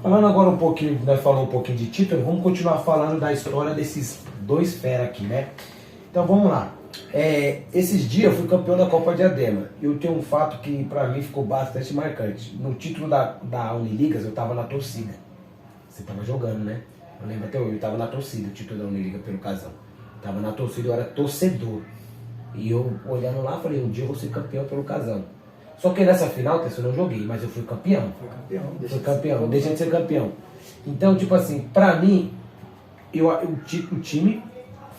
Falando agora um pouquinho, nós falamos um pouquinho de título, vamos continuar falando da história desses dois fera aqui, né? Então vamos lá. Esses dias eu fui campeão da Copa Diadema. E eu tenho um fato que pra mim ficou bastante marcante. No título da Uniligas eu tava na torcida. Você tava jogando, né? Eu lembro até hoje, eu tava na torcida, o título da Uniliga pelo Casão. Tava na torcida, eu era torcedor. E eu olhando lá, falei, um dia eu vou ser campeão pelo Casão. Só que nessa final, eu não joguei, mas eu fui campeão. Fui campeão, deixa de ser campeão. Então, tipo assim, pra mim, o time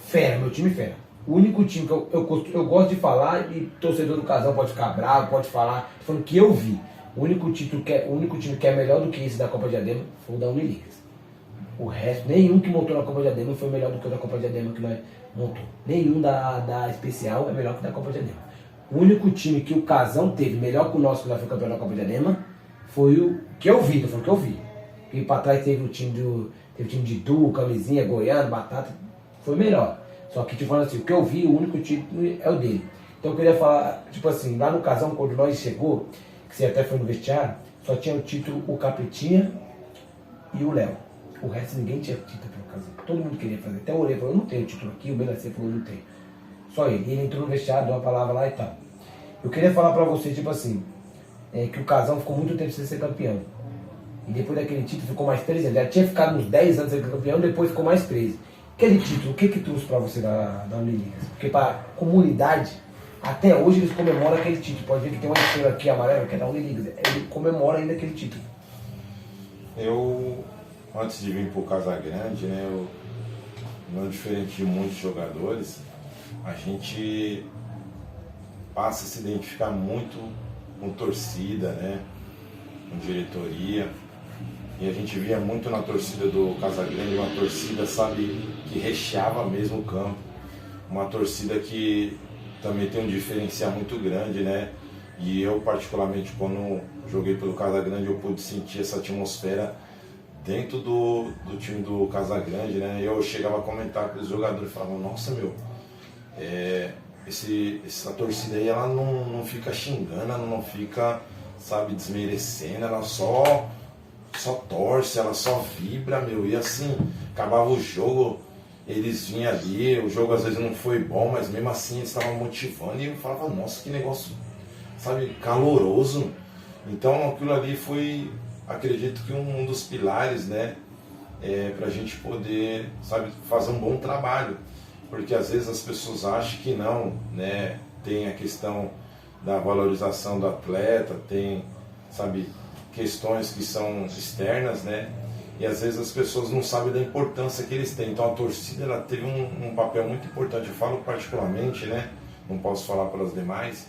fera, meu time fera. O único time que eu gosto de falar, e torcedor do Casão pode ficar bravo, pode falar, falando que eu vi. O único time que é melhor do que esse da Copa Diadema foi o da Uniligas. O resto, nenhum que montou na Copa Diadema foi melhor do que o da Copa Diadema que nós montou. Nenhum da especial é melhor que o da Copa Diadema. O único time que o Casão teve melhor que o nosso, que nós foi campeão da Copa Diadema, foi o que eu vi, foi o que eu vi. E pra trás teve o time de Du, Camisinha, Goiano, Batata, foi melhor. Só que, tipo assim, o que eu vi, o único título é o dele. Então eu queria falar, tipo assim, lá no Casão, quando nós chegou, que você até foi no vestiário, só tinha o título o Capetinha e o Léo. O resto ninguém tinha título pelo Casão. Todo mundo queria fazer. Até o Olê falou, eu não tenho título aqui, o Melancia falou, não tenho. Só ele. E ele entrou no vestiário, deu uma palavra lá e tal. Eu queria falar pra você, tipo assim, que o Casão ficou muito tempo sem ser campeão. E depois daquele título ficou mais 13 anos. Já tinha ficado uns 10 anos sem ser campeão, depois ficou mais 13. Aquele título, o que trouxe pra você da Uniligas? Porque pra comunidade, até hoje eles comemoram aquele título. Pode ver que tem uma estrela aqui amarela, que é da Uniligas. Ele comemora ainda aquele título. Eu, antes de vir pro Casagrande, né, não diferente de muitos jogadores, a gente passa a se identificar muito com torcida, né, com diretoria. E a gente via muito na torcida do Casagrande, uma torcida, sabe, que recheava mesmo o campo. Uma torcida que também tem um diferencial muito grande, né? E eu, particularmente, quando joguei pelo Casagrande, eu pude sentir essa atmosfera dentro do time do Casagrande, né? Eu chegava a comentar com os jogadores, falavam, nossa, meu, essa torcida aí, ela não fica xingando, ela não fica, sabe, desmerecendo, ela só torce, ela só vibra, meu, e assim, acabava o jogo, eles vinham ali, o jogo às vezes não foi bom, mas mesmo assim eles estavam motivando, e eu falava, nossa, que negócio, sabe, caloroso. Então aquilo ali foi, acredito que um dos pilares, né, pra gente poder, sabe, fazer um bom trabalho, porque às vezes as pessoas acham que não, né, tem a questão da valorização do atleta, tem, sabe, questões que são externas, né? E às vezes as pessoas não sabem da importância que eles têm. Então a torcida, ela teve um papel muito importante. Eu falo particularmente, né? Não posso falar para as demais,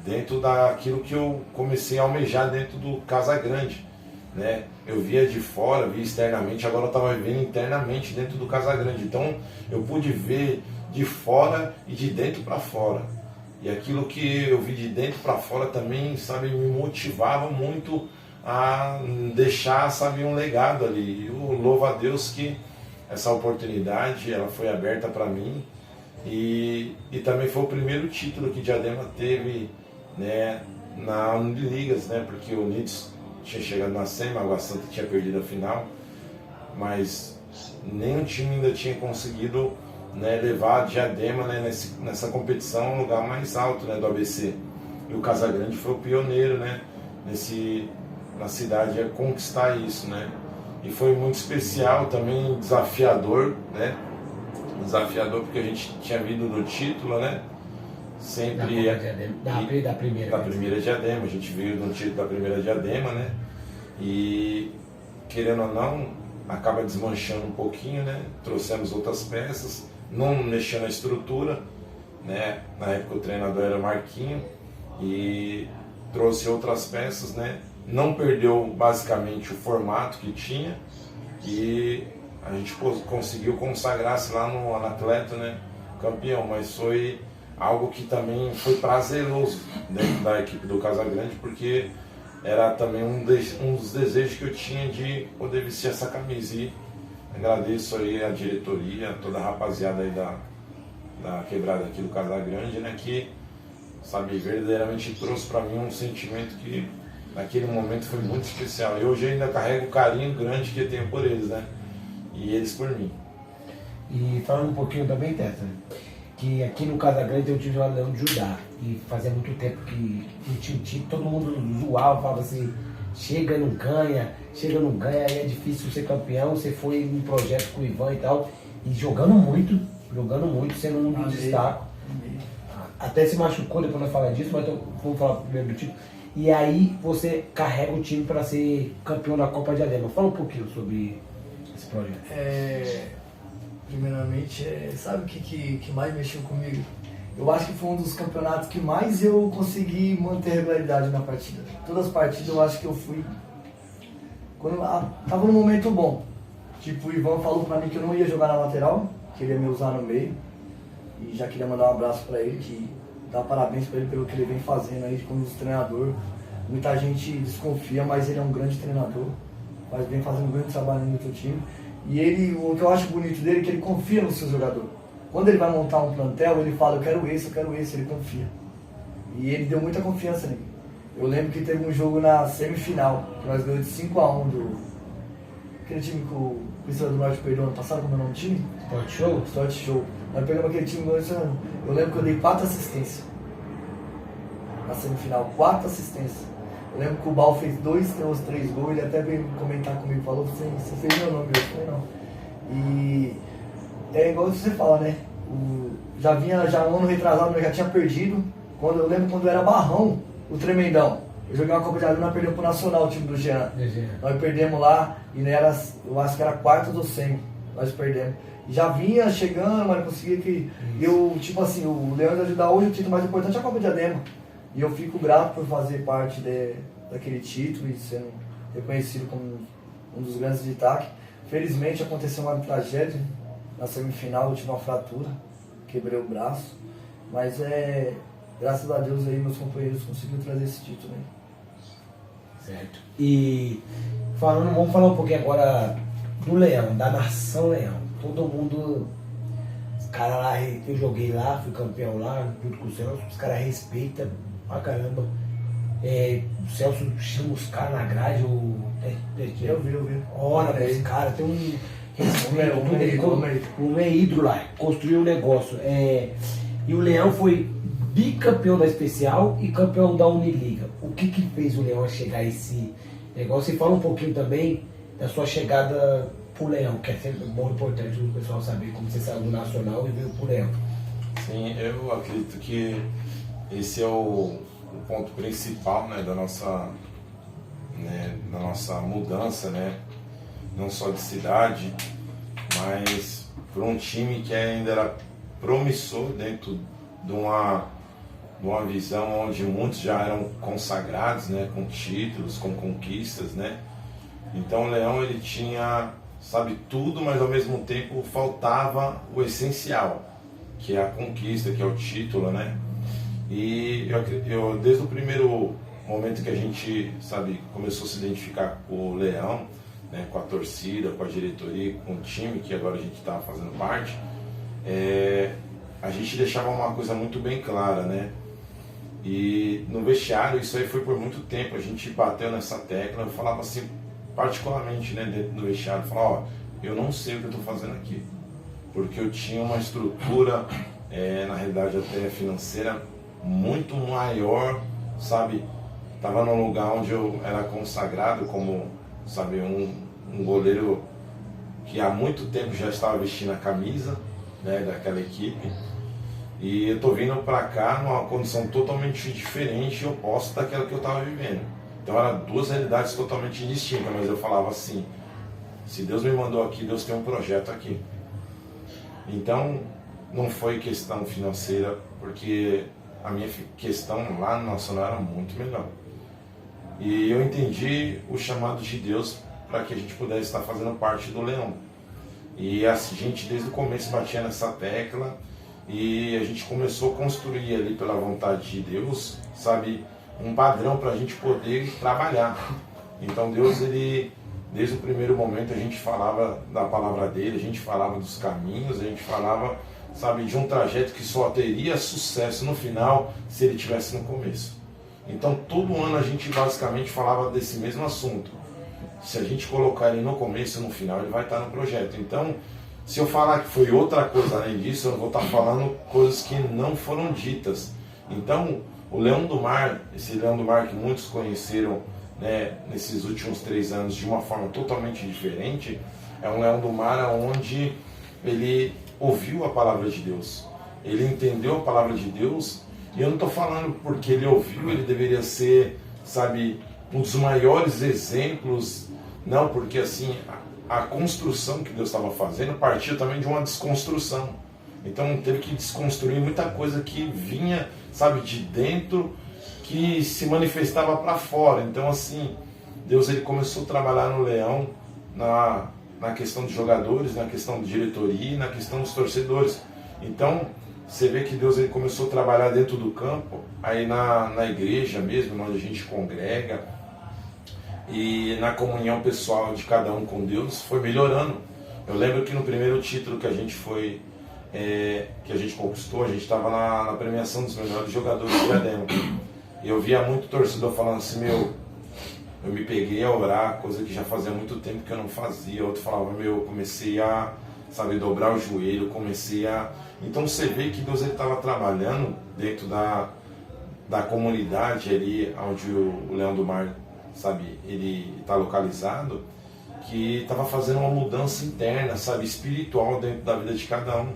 dentro daquilo que eu comecei a almejar dentro do Casagrande, né? Eu via de fora, via externamente, agora eu estava vivendo internamente dentro do Casagrande. Então eu pude ver de fora e de dentro para fora. E aquilo que eu vi de dentro para fora também, sabe, me motivava muito a deixar, sabe, um legado ali. Eu louvo a Deus que essa oportunidade ela foi aberta para mim e também foi o primeiro título que Diadema teve, né, na Uniligas, né, porque o Unidos tinha chegado na semi, a Água Santa tinha perdido a final, mas nenhum time ainda tinha conseguido, né, levar a Diadema, né, nessa competição a um lugar mais alto, né, do ABC. E o Casagrande foi o pioneiro, né, na cidade a conquistar isso, né? E foi muito especial também, desafiador, né? Desafiador porque a gente tinha vindo do título, né? Sempre Da primeira Diadema, a gente veio do título da primeira Diadema, né? E querendo ou não, acaba desmanchando um pouquinho, né? Trouxemos outras peças, não mexendo na estrutura, né? Na época o treinador era o Marquinho e trouxe outras peças, né? Não perdeu basicamente o formato que tinha e a gente conseguiu consagrar-se lá no atleta, né, campeão, mas foi algo que também foi prazeroso dentro da equipe do Casagrande, porque era também um dos desejos que eu tinha de poder vestir essa camisa. E agradeço aí a diretoria, toda a rapaziada aí da quebrada aqui do Casagrande, né, que, sabe, verdadeiramente trouxe para mim um sentimento que naquele momento foi muito especial. E hoje eu ainda carrego o carinho grande que eu tenho por eles, né? E eles por mim. E falando um pouquinho também, Tessa, que aqui no Casa Grande eu tive o Leão de Judá. E fazia muito tempo que o time todo mundo zoava, falava assim, chega e não ganha, aí é difícil ser campeão. Você foi num projeto com o Ivan e tal, e jogando muito, sendo um dos destaques. Até se machucou, depois nós falar disso, mas vamos falar primeiro do time. E aí você carrega o time para ser campeão da Copa de Adema. Fala um pouquinho sobre esse projeto. Primeiramente, sabe o que mais mexeu comigo? Eu acho que foi um dos campeonatos que mais eu consegui manter regularidade na partida. Todas as partidas eu acho que eu fui... Quando tava num momento bom. Tipo, o Ivan falou pra mim que eu não ia jogar na lateral, que ele ia me usar no meio. E já queria mandar um abraço pra ele, que dá parabéns pra ele pelo que ele vem fazendo aí como treinador. Muita gente desconfia, mas ele é um grande treinador. Mas vem fazendo um grande trabalho no outro time. E ele, o que eu acho bonito dele é que ele confia no seu jogador. Quando ele vai montar um plantel, ele fala, eu quero esse, ele confia. E ele deu muita confiança nele. Eu lembro que teve um jogo na semifinal, que nós ganhamos de 5-1 do... Aquele time que o Cristal do Norte perdeu ano passado, como é o nome do time? Sport Show? Sport Show. Nós pegamos aquele time esse ano. Eu lembro que eu dei 4 assistências. Na semifinal, 4 assistências. Eu lembro que o Bal fez 2 ou 3 gols, ele até veio comentar comigo, falou, você fez meu nome, eu falei, não. E é igual você fala, né? Já um ano retrasado, eu já tinha perdido. Eu lembro quando era Barrão, o Tremendão. Eu joguei uma Copa de Adema, nós perdemos pro Nacional, o time do Jean. Nós perdemos lá, e eu acho que era quarto do semi, nós perdemos. E já vinha chegando, mas não conseguia que... Eu, tipo assim, o Leandro ajudar hoje, o título mais importante é a Copa de Adema. E eu fico grato por fazer parte daquele título e sendo reconhecido como um dos grandes destaques. Felizmente aconteceu uma tragédia na semifinal, eu tive uma fratura, quebrei o braço. Mas graças a Deus aí meus companheiros conseguiram trazer esse título aí. Certo. E vamos falar um pouquinho agora do Leão, da nação Leão. Todo mundo, os caras lá, eu joguei lá, fui campeão lá, junto com o Celso, os caras respeitam pra caramba. O Celso chama os caras na grade, Eu vi. Ora pra os caras, tem um respeito, um ídolo lá, construiu um negócio. E o Leão foi bicampeão da Especial e campeão da Uniliga. O que fez o Leão chegar a esse negócio? E fala um pouquinho também da sua chegada pro Leão, que é sempre bom e importante o pessoal saber como você saiu do Nacional e veio pro Leão. Sim, eu acredito que esse é o ponto principal, né, da nossa mudança, né, não só de cidade, mas para um time que ainda era promissor dentro de uma visão onde muitos já eram consagrados, né, com títulos, com conquistas, né. Então o Leão, ele tinha, sabe, tudo, mas ao mesmo tempo faltava o essencial, que é a conquista, que é o título, né. E eu desde o primeiro momento que a gente, sabe, começou a se identificar com o Leão, né, com a torcida, com a diretoria, com o time que agora a gente está fazendo parte, a gente deixava uma coisa muito bem clara, né? E no vestiário, isso aí foi por muito tempo, a gente bateu nessa tecla, eu falava assim, particularmente, né, dentro do vestiário, eu falava, eu não sei o que eu estou fazendo aqui, porque eu tinha uma estrutura, na realidade até financeira, muito maior, sabe? Estava num lugar onde eu era consagrado como, sabe, um goleiro que há muito tempo já estava vestindo a camisa, né, daquela equipe. E eu tô vindo para cá numa condição totalmente diferente e oposta daquela que eu estava vivendo. Então eram duas realidades totalmente distintas, mas eu falava assim, se Deus me mandou aqui, Deus tem um projeto aqui. Então não foi questão financeira, porque a minha questão lá no Nacional era muito melhor. E eu entendi o chamado de Deus para que a gente pudesse estar fazendo parte do Leão. E a gente desde o começo batia nessa tecla e a gente começou a construir ali pela vontade de Deus, sabe, um padrão para a gente poder trabalhar. Então Deus, ele, desde o primeiro momento a gente falava da palavra dele, a gente falava dos caminhos, a gente falava, sabe, de um trajeto que só teria sucesso no final se ele tivesse no começo. Então todo ano a gente basicamente falava desse mesmo assunto. Se a gente colocar ele no começo e no final, ele vai estar no projeto. Então, se eu falar que foi outra coisa além disso, eu não vou estar falando coisas que não foram ditas. Então, o Leão do Mar, esse Leão do Mar que muitos conheceram, né, nesses últimos 3 anos de uma forma totalmente diferente, é um Leão do Mar onde ele ouviu a palavra de Deus. Ele entendeu a palavra de Deus. E eu não estou falando porque ele ouviu, ele deveria ser, sabe, um dos maiores exemplos. Não, porque assim, a construção que Deus estava fazendo partiu também de uma desconstrução. Então teve que desconstruir muita coisa que vinha, sabe, de dentro, que se manifestava para fora. Então assim, Deus ele começou a trabalhar no Leão, na questão dos jogadores, na questão da diretoria e na questão dos torcedores. Então, você vê que Deus ele começou a trabalhar dentro do campo, aí na igreja mesmo, onde a gente congrega, e na comunhão pessoal de cada um com Deus, foi melhorando. Eu lembro que no primeiro título que a gente foi, que a gente conquistou, a gente estava na premiação dos melhores jogadores de Diadema. E eu via muito torcedor falando assim, eu me peguei a orar, coisa que já fazia muito tempo que eu não fazia. Outro falava, eu comecei a, sabe, dobrar o joelho, comecei a... Então você vê que Deus estava trabalhando dentro da comunidade ali, onde o Leão do Mar, sabe, ele está localizado, que estava fazendo uma mudança interna, sabe, espiritual dentro da vida de cada um.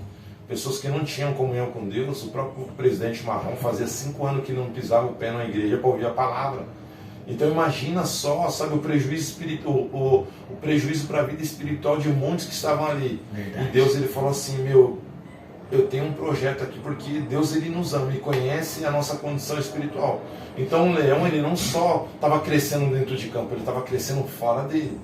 Pessoas que não tinham comunhão com Deus. O próprio presidente Marrom fazia 5 anos que não pisava o pé na igreja para ouvir a palavra. Então imagina só, sabe, o prejuízo espiritual, o prejuízo para a vida espiritual de muitos que estavam ali. Verdade. E Deus ele falou assim, eu tenho um projeto aqui, porque Deus ele nos ama e conhece a nossa condição espiritual. Então o leão ele não só estava crescendo dentro de campo, ele estava crescendo fora dele.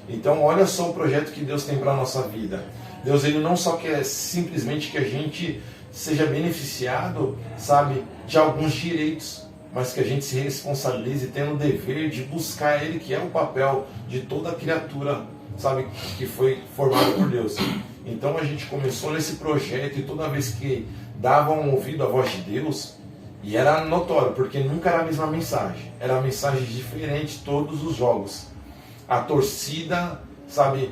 Então olha só o projeto que Deus tem para a nossa vida. Deus ele não só quer simplesmente que a gente seja beneficiado, sabe, de alguns direitos, mas que a gente se responsabilize e tenha o dever de buscar Ele, que é o papel de toda criatura, sabe, que foi formada por Deus. Então a gente começou nesse projeto e toda vez que davam ouvido à voz de Deus, e era notório, porque nunca era a mesma mensagem, era mensagem diferente todos os jogos. A torcida, sabe,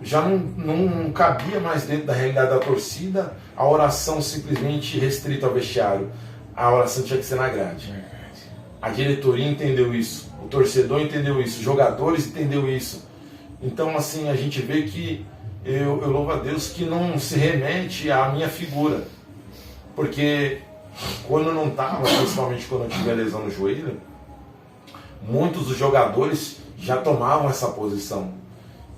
já não cabia mais dentro da realidade da torcida a oração simplesmente restrita ao vestiário. A oração tinha que ser na grade. A diretoria entendeu isso, o torcedor entendeu isso, os jogadores entenderam isso. Então assim, a gente vê que eu louvo a Deus que não se remete à minha figura. Porque quando não estava, principalmente quando eu tive a lesão no joelho, muitos dos jogadores já tomavam essa posição.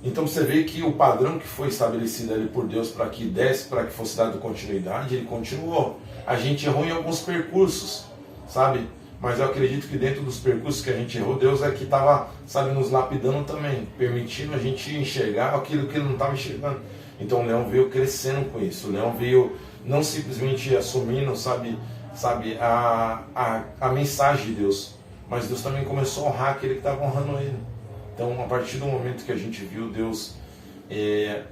Então você vê que o padrão que foi estabelecido ali por Deus para que desse, para que fosse dado continuidade, ele continuou. A gente errou em alguns percursos, sabe? Mas eu acredito que dentro dos percursos que a gente errou, Deus é que estava, sabe, nos lapidando também, permitindo a gente enxergar aquilo que ele não estava enxergando. Então o leão veio crescendo com isso. O leão veio não simplesmente assumindo, sabe a mensagem de Deus, mas Deus também começou a honrar aquele que estava honrando ele. Então, a partir do momento que a gente viu Deus,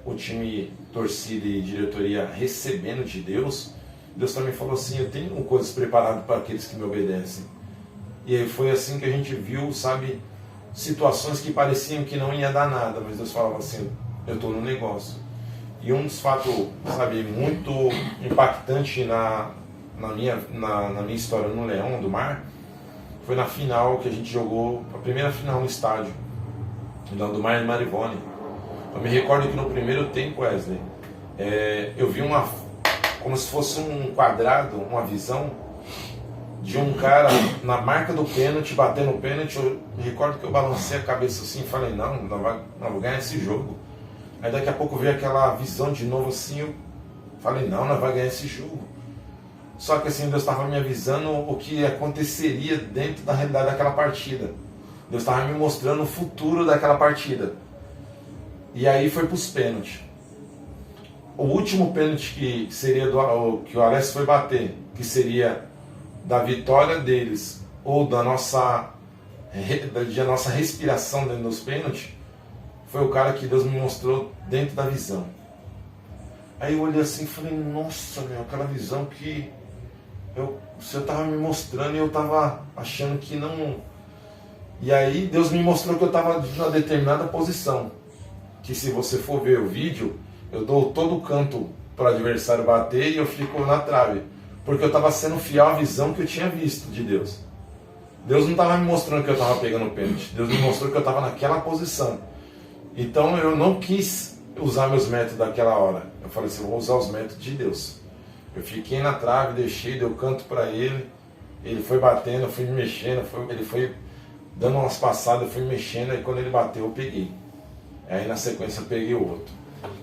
o time, torcida e diretoria recebendo de Deus, Deus também falou assim, eu tenho coisas preparadas para aqueles que me obedecem. E aí foi assim que a gente viu, sabe, situações que pareciam que não ia dar nada, mas Deus falava assim, eu estou no negócio. E um dos fatos, sabe, muito impactante na minha história no Leão do Mar, foi na final que a gente jogou, a primeira final no estádio, Leão do Mar e Marivone. Eu me recordo que no primeiro tempo, Wesley, eu vi como se fosse um quadrado, uma visão de um cara na marca do pênalti, batendo o pênalti. Eu me recordo que eu balancei a cabeça assim e falei, não vou ganhar esse jogo. Aí daqui a pouco veio aquela visão de novo assim, eu falei, não vai ganhar esse jogo. Só que assim, Deus estava me avisando o que aconteceria dentro da realidade daquela partida. Deus estava me mostrando o futuro daquela partida. E aí foi para os pênaltis. O último pênalti que seria que o Alessio foi bater, que seria da vitória deles ou da nossa respiração dentro dos pênaltis, foi o cara que Deus me mostrou dentro da visão. Aí eu olhei assim e falei, nossa, aquela visão que o Senhor estava me mostrando e eu estava achando que não... E aí Deus me mostrou que eu estava numa determinada posição. Que se você for ver o vídeo, eu dou todo o canto para o adversário bater e eu fico na trave. Porque eu estava sendo fiel à visão que eu tinha visto de Deus. Deus não estava me mostrando que eu estava pegando o pênalti. Deus me mostrou que eu estava naquela posição. Então eu não quis usar meus métodos daquela hora. Eu falei assim, eu vou usar os métodos de Deus. Eu fiquei na trave, deixei, dei o canto para ele. Ele foi batendo, eu fui me mexendo, ele foi dando umas passadas, eu fui me mexendo, aí quando ele bateu eu peguei. Aí na sequência eu peguei o outro.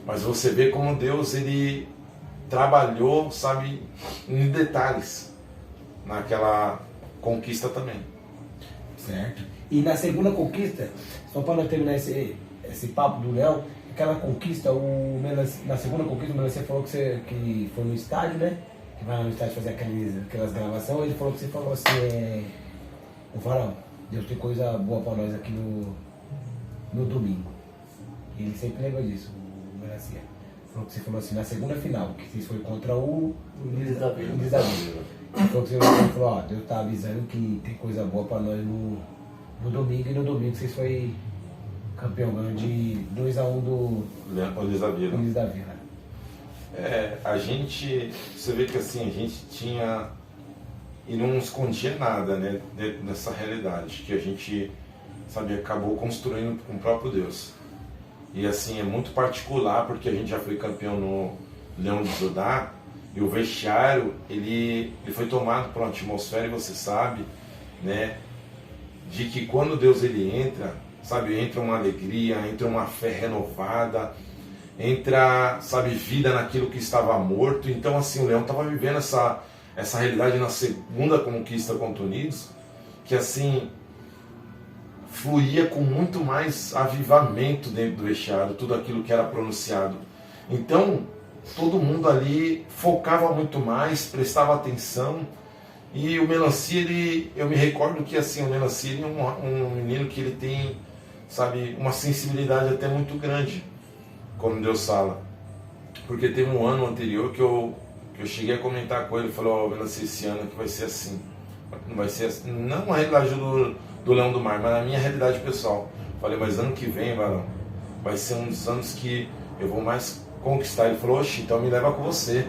Mas você vê como Deus, ele trabalhou, sabe, em detalhes naquela conquista também. Certo. E na segunda conquista, só para nós terminar esse papo do Léo, aquela conquista, na segunda conquista o Melancia falou que foi no estádio, né? Que vai no estádio fazer aquelas gravações, ele falou que você falou assim, o Varão, Deus tem coisa boa para nós aqui no domingo. E ele sempre lembra disso, o Melancia. Falou que você falou assim, na segunda final, que vocês foi contra o Luiz Davi. Ele falou que você falou, ó, Deus tá avisando que tem coisa boa para nós no domingo, e no domingo vocês foi campeão, ganhou de 2-1 do Luiz Davi. A gente, você vê que assim, a gente tinha, e não escondia nada, né, dessa realidade, que a gente, sabe, acabou construindo com o próprio Deus. E assim, é muito particular, porque a gente já foi campeão no Leão de Judá, e o vestiário, ele foi tomado por uma atmosfera, e você sabe, né, de que quando Deus ele entra, sabe, entra uma alegria, entra uma fé renovada, entra, sabe, vida naquilo que estava morto. Então assim, o Leão estava vivendo essa realidade na segunda conquista contra o Unidos, que assim, fluía com muito mais avivamento dentro do vestiário, tudo aquilo que era pronunciado. Então, todo mundo ali focava muito mais, prestava atenção. E o Melancia, eu me recordo que assim, o Melancia é um menino que ele tem, sabe, uma sensibilidade até muito grande, como Deus fala. Porque teve um ano anterior que eu cheguei a comentar com ele, falou, ó, Melancia, esse ano que vai ser assim. Não vai ser assim, não a realidade do Leão do Mar, mas a minha realidade pessoal. Falei, mas ano que vem, Varão, vai ser um dos anos que eu vou mais conquistar. Ele falou, oxe, então me leva com você.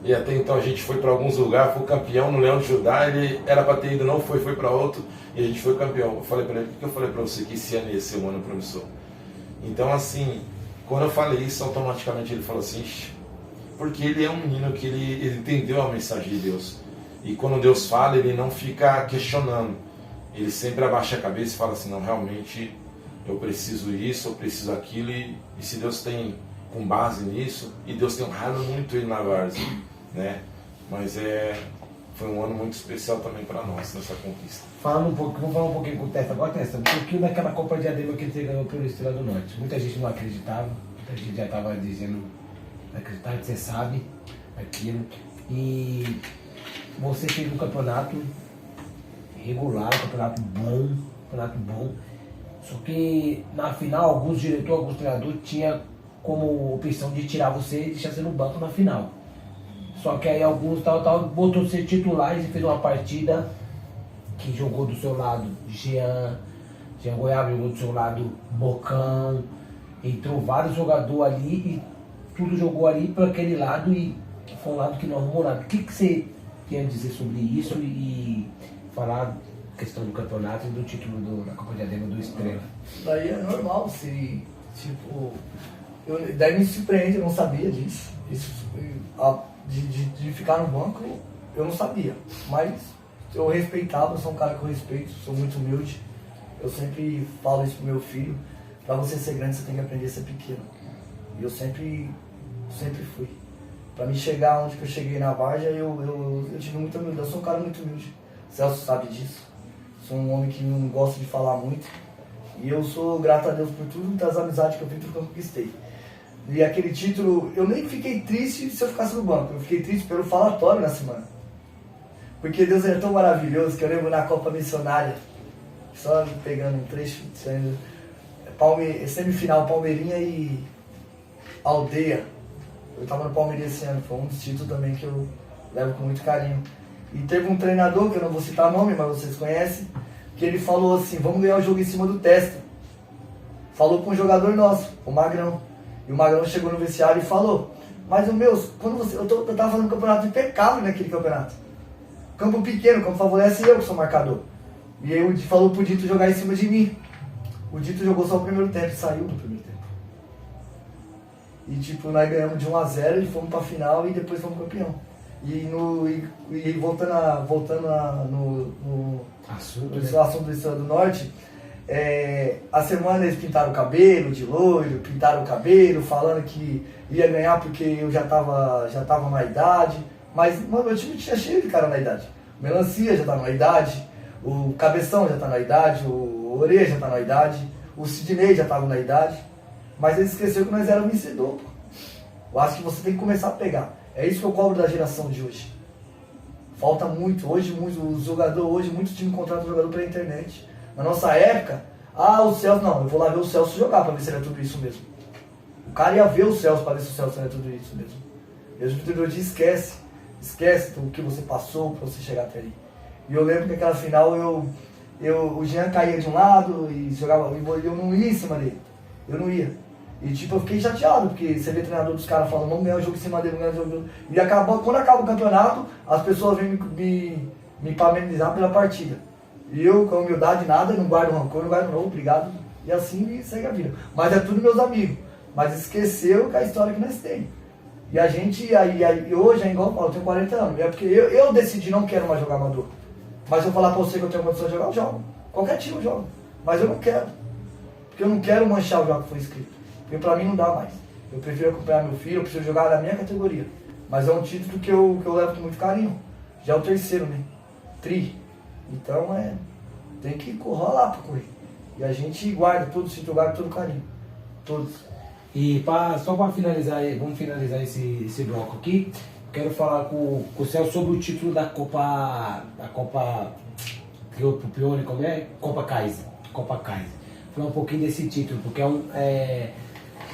E até então a gente foi para alguns lugares, foi campeão no Leão de Judá, ele era para ter ido, não foi para outro, e a gente foi campeão. Eu falei para ele, por que eu falei para você que esse ano ia ser um ano promissor? Então assim, quando eu falei isso, automaticamente ele falou assim, porque ele é um menino que ele entendeu a mensagem de Deus. E quando Deus fala, ele não fica questionando, ele sempre abaixa a cabeça e fala assim, não, realmente eu preciso isso, eu preciso aquilo, e se Deus tem com base nisso, e Deus tem honrado muito ele na várzea, né? Mas foi um ano muito especial também para nós nessa conquista. Vamos falar um pouquinho com o Testa agora, Testa, um pouquinho daquela Copa de Diadema que ele ganhou pelo Estrela do Norte. Muita gente não acreditava, muita gente já estava dizendo, acreditar que você sabe aquilo. E você fez um campeonato regular, um campeonato bom. Só que na final, alguns diretores, alguns treinadores tinham como opção de tirar você e deixar você no banco na final. Só que aí alguns botou você titulares e fez uma partida que jogou do seu lado Jean Goiaba, jogou do seu lado Bocão, entrou vários jogadores ali e tudo jogou ali para aquele lado, e foi um lado que não arrumou nada. O que você tem a dizer sobre isso e falar questão do campeonato e do título da Copa de Diadema do Estrela? Daí é normal, se tipo... daí me surpreende, eu não sabia disso. De ficar no banco, eu não sabia. Mas eu respeitava, eu sou um cara que eu respeito, sou muito humilde. Eu sempre falo isso pro meu filho, pra você ser grande você tem que aprender a ser pequeno. E eu sempre fui. Pra me chegar onde que eu cheguei na Várzea, eu tive muita humildade. Eu sou um cara muito humilde. O Celso sabe disso. Sou um homem que não gosta de falar muito. E eu sou grato a Deus por tudo, das amizades que eu fiz, tudo que eu conquistei. E aquele título, eu nem fiquei triste se eu ficasse no banco, eu fiquei triste pelo falatório na semana. Porque Deus é tão maravilhoso que eu lembro na Copa Missionária, só pegando um trecho, semifinal Palmeirinha e Aldeia. Eu estava no Palmeiras esse ano, foi um dos títulos também que eu levo com muito carinho. E teve um treinador, que eu não vou citar nome, mas vocês conhecem, que ele falou assim, vamos ganhar o jogo em cima do testa. Falou com um jogador nosso, o Magrão. E o Magrão chegou no vestiário e falou, mas o meu, quando você, eu tava fazendo um campeonato impecável naquele campeonato. Campo pequeno, campo favorece eu que sou marcador. E aí falou pro Dito jogar em cima de mim. O Dito jogou só o primeiro tempo e saiu do primeiro tempo. E tipo, nós ganhamos de 1-0 e fomos pra final e depois fomos campeão. E voltando no assunto do Estrela do Norte, a semana eles pintaram o cabelo de loiro, pintaram o cabelo, falando que ia ganhar porque eu já tava na idade. Mas, mano, meu time tinha cheio de cara na idade. O Melancia já tá na idade, o Cabeção já tá na idade, o Orelha já tá na idade, o Sidney já tava na idade. Mas eles esqueceram que nós éramos vencedor, pô. Eu acho que você tem que começar a pegar. É isso que eu cobro da geração de hoje. Falta muito. Hoje, os jogadores, hoje, muitos times contratam jogador pela internet. Na nossa época, o Celso, não, eu vou lá ver o Celso jogar pra ver se ele é tudo isso mesmo. O cara ia ver o Celso pra ver se o Celso era tudo isso mesmo. E o treinador esquece o que você passou pra você chegar até ali. E eu lembro que naquela final o Jean caía de um lado e jogava, e eu não ia em cima dele. Eu não ia. E tipo, eu fiquei chateado, porque você vê o treinador dos caras falando, vamos ganhar o jogo em cima dele, vamos ganhar o jogo. E quando acaba o campeonato, as pessoas vêm me parabenizar pela partida. E eu, com humildade, nada, não guardo rancor, não guardo não, obrigado. E assim segue a vida. Mas é tudo meus amigos. Mas esqueceu que a história que nós temos. E a gente, aí hoje, é igual eu falo, eu tenho 40 anos. É porque eu decidi, não quero mais jogar amador. Mas se eu falar pra você que eu tenho condição de jogar, eu jogo. Qualquer time eu jogo. Mas eu não quero. Porque eu não quero manchar o jogo que foi escrito. Porque pra mim não dá mais. Eu prefiro acompanhar meu filho, eu preciso jogar na minha categoria. Mas é um título que eu levo com muito carinho. Já é o terceiro, né? Tri. Então tem que rolar pra correr. E a gente guarda todo o título, guarda todo o carinho. Todos. E só para finalizar, vamos finalizar esse bloco aqui. Quero falar com o Celso sobre o título da Copa Pione, como é? Copa Kaiser. Falar um pouquinho desse título, porque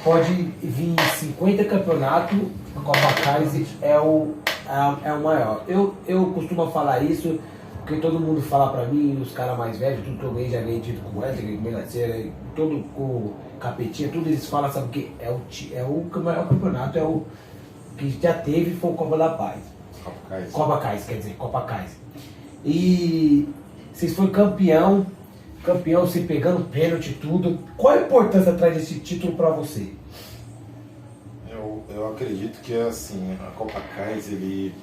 pode vir 50 campeonatos, a Copa Kaiser é o maior. Eu costumo falar isso, porque todo mundo fala pra mim, os caras mais velhos, tudo que eu ganhei, já ganhei título com essa, ganhei com Melancia, todo com Capetinha, tudo eles falam, sabe o que? É o maior campeonato, é o que já teve, foi o Copa da Paz. Copa Kaiser. E vocês foram campeão, você pegando pênalti e tudo. Qual a importância atrás desse título pra você? Eu acredito que assim, a Copa Kaiser, ele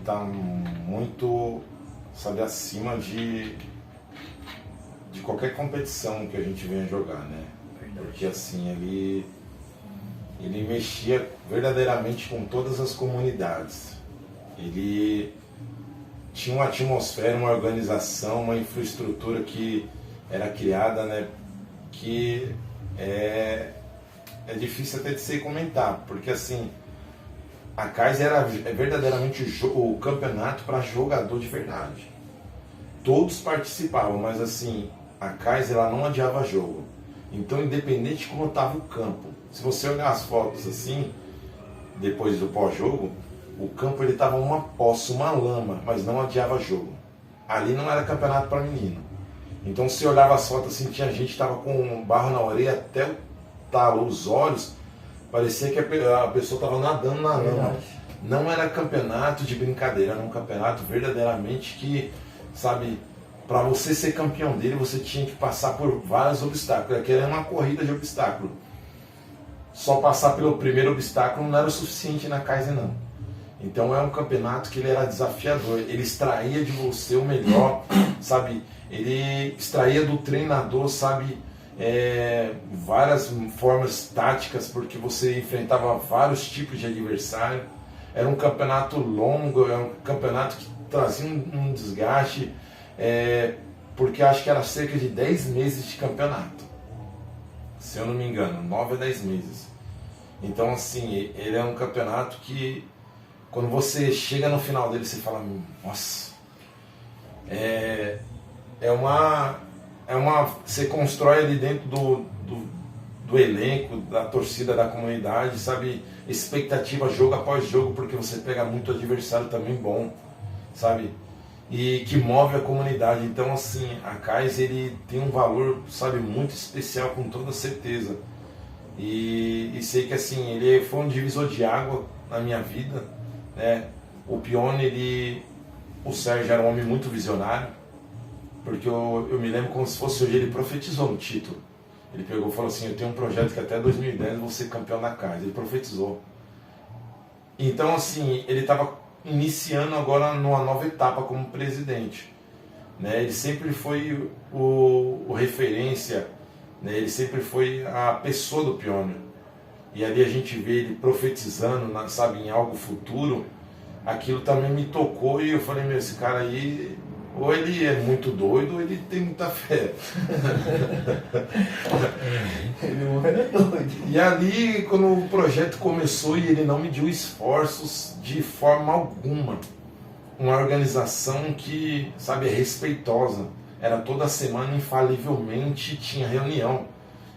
tá muito, sabe, acima de qualquer competição que a gente venha jogar, né? Porque assim, ele mexia verdadeiramente com todas as comunidades. Ele tinha uma atmosfera, uma organização, uma infraestrutura que era criada, né? Que é difícil até de se comentar, porque assim, a Kaiser era verdadeiramente o campeonato para jogador de verdade. Todos participavam, mas assim, a Kaiser ela não adiava jogo. Então, independente de como estava o campo, se você olhar as fotos assim, depois do pós-jogo, o campo ele estava uma poça, uma lama, mas não adiava jogo. Ali não era campeonato para menino. Então, se olhava as fotos assim, tinha gente que estava com barro na orelha até o talo, os olhos, parecia que a pessoa estava nadando na lama. Não era campeonato de brincadeira, era um campeonato verdadeiramente que, sabe, para você ser campeão dele, você tinha que passar por vários obstáculos. Aquilo era uma corrida de obstáculos. Só passar pelo primeiro obstáculo não era o suficiente na Kaiser, não. Então é um campeonato que ele era desafiador. Ele extraía de você o melhor, sabe? Ele extraía do treinador, sabe, várias formas táticas, porque você enfrentava vários tipos de adversário. Era um campeonato longo, era um campeonato que trazia um desgaste, porque acho que era cerca de 10 meses de campeonato, se eu não me engano, 9 a 10 meses. Então assim, ele é um campeonato que quando você chega no final dele, você fala, nossa, você constrói ali dentro do elenco, da torcida, da comunidade, sabe, expectativa jogo após jogo, porque você pega muito adversário também bom. sabe? E que move a comunidade. Então, assim, a CAIS, ele tem um valor, sabe, muito especial, com toda certeza. E sei que, assim, ele foi um divisor de água na minha vida, né? O Pione, o Sérgio era um homem muito visionário, porque eu me lembro como se fosse hoje, ele profetizou no título. Ele pegou e falou assim, eu tenho um projeto que até 2010 eu vou ser campeão da CAIS. Ele profetizou. Então, assim, ele estava iniciando agora numa nova etapa como presidente, né? Ele sempre foi o referência, né? Ele sempre foi a pessoa do Pione. E ali a gente vê ele profetizando, sabe, em algo futuro. Aquilo também me tocou e eu falei, meu, esse cara aí, ou ele é muito doido ou ele tem muita fé. Ele era doido. E ali, quando o projeto começou, e ele não mediu esforços de forma alguma. Uma organização que, sabe, é respeitosa. Era toda semana, infalivelmente, tinha reunião.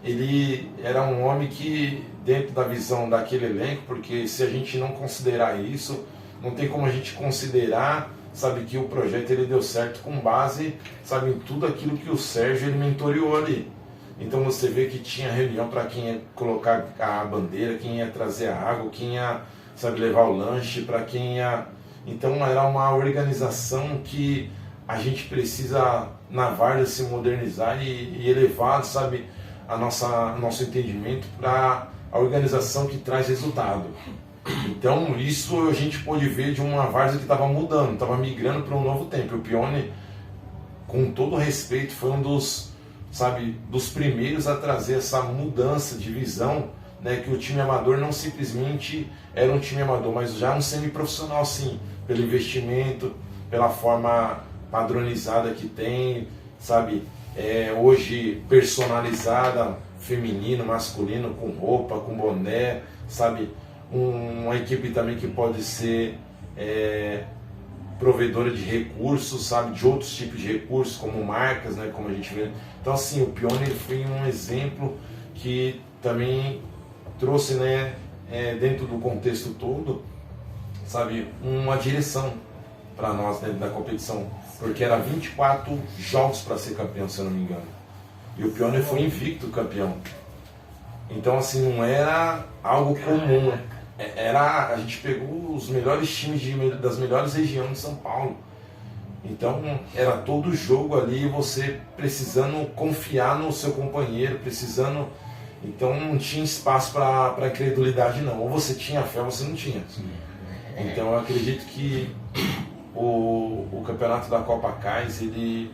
Ele era um homem que, dentro da visão daquele elenco, porque se a gente não considerar isso, não tem como a gente considerar, sabe, que o projeto ele deu certo com base, sabe, em tudo aquilo que o Sérgio ele mentoreou ali. Então você vê que tinha reunião para quem ia colocar a bandeira, quem ia trazer a água, quem ia, sabe, levar o lanche, para quem ia... Então era uma organização que a gente precisa, na Várzea, se modernizar e elevar, sabe, nosso entendimento para a organização que traz resultado. Então isso a gente pôde ver de uma Várzea que estava mudando, estava migrando para um novo tempo. O Pione, com todo respeito, foi um dos, sabe, dos primeiros a trazer essa mudança de visão, né, que o time amador não simplesmente era um time amador, mas já um semiprofissional, sim, pelo investimento, pela forma padronizada que tem, sabe, hoje personalizada, feminino, masculino, com roupa, com boné, sabe, uma equipe também que pode ser provedora de recursos, sabe, de outros tipos de recursos, como marcas, né, como a gente vê. Então, assim, o Pione foi um exemplo que também trouxe, né, dentro do contexto todo, sabe, uma direção para nós dentro da competição, porque era 24 jogos para ser campeão, se eu não me engano. E o Pione foi invicto campeão. Então, assim, não era algo comum. A gente pegou os melhores times das melhores regiões de São Paulo. Então, era todo jogo ali, você precisando confiar no seu companheiro, precisando... Então, não tinha espaço para incredulidade, não. Ou você tinha fé ou você não tinha. Então, eu acredito que o campeonato da Copa CAIS, ele,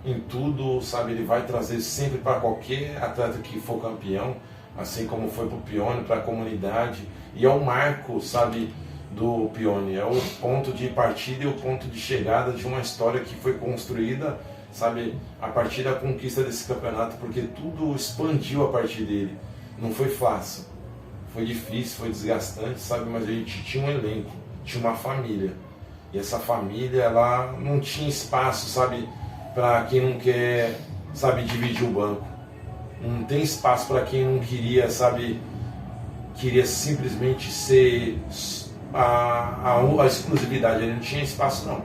em tudo, sabe, ele vai trazer sempre para qualquer atleta que for campeão, assim como foi para o Pione, para a comunidade. E é o marco, sabe, do Pione, é o ponto de partida e o ponto de chegada de uma história que foi construída, sabe, a partir da conquista desse campeonato, porque tudo expandiu a partir dele. Não foi fácil, foi difícil, foi desgastante, sabe, mas a gente tinha um elenco, tinha uma família. E essa família, ela não tinha espaço, sabe, para quem não quer, sabe, dividir o banco. Não tem espaço para quem não queria, sabe, queria simplesmente ser a exclusividade. Ele não tinha espaço, não.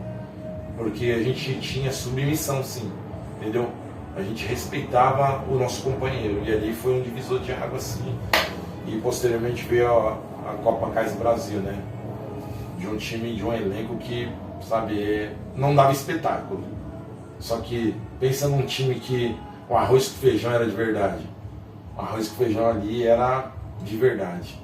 Porque a gente tinha submissão, sim, entendeu? A gente respeitava o nosso companheiro. E ali foi um divisor de água, sim. E posteriormente veio a Copa CAIS Brasil, né? De um time, de um elenco que, sabe, não dava espetáculo. Só que, pensa num time que o arroz com feijão era de verdade. O arroz com feijão ali era de verdade.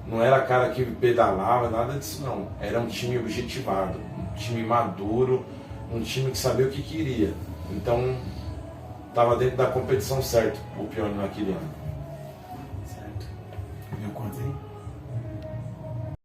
Não era cara que pedalava, nada disso não. Era um time objetivado, um time maduro, um time que sabia o que queria. Então, estava dentro da competição certo o Pione naquele ano. Certo. Viu quanto aí?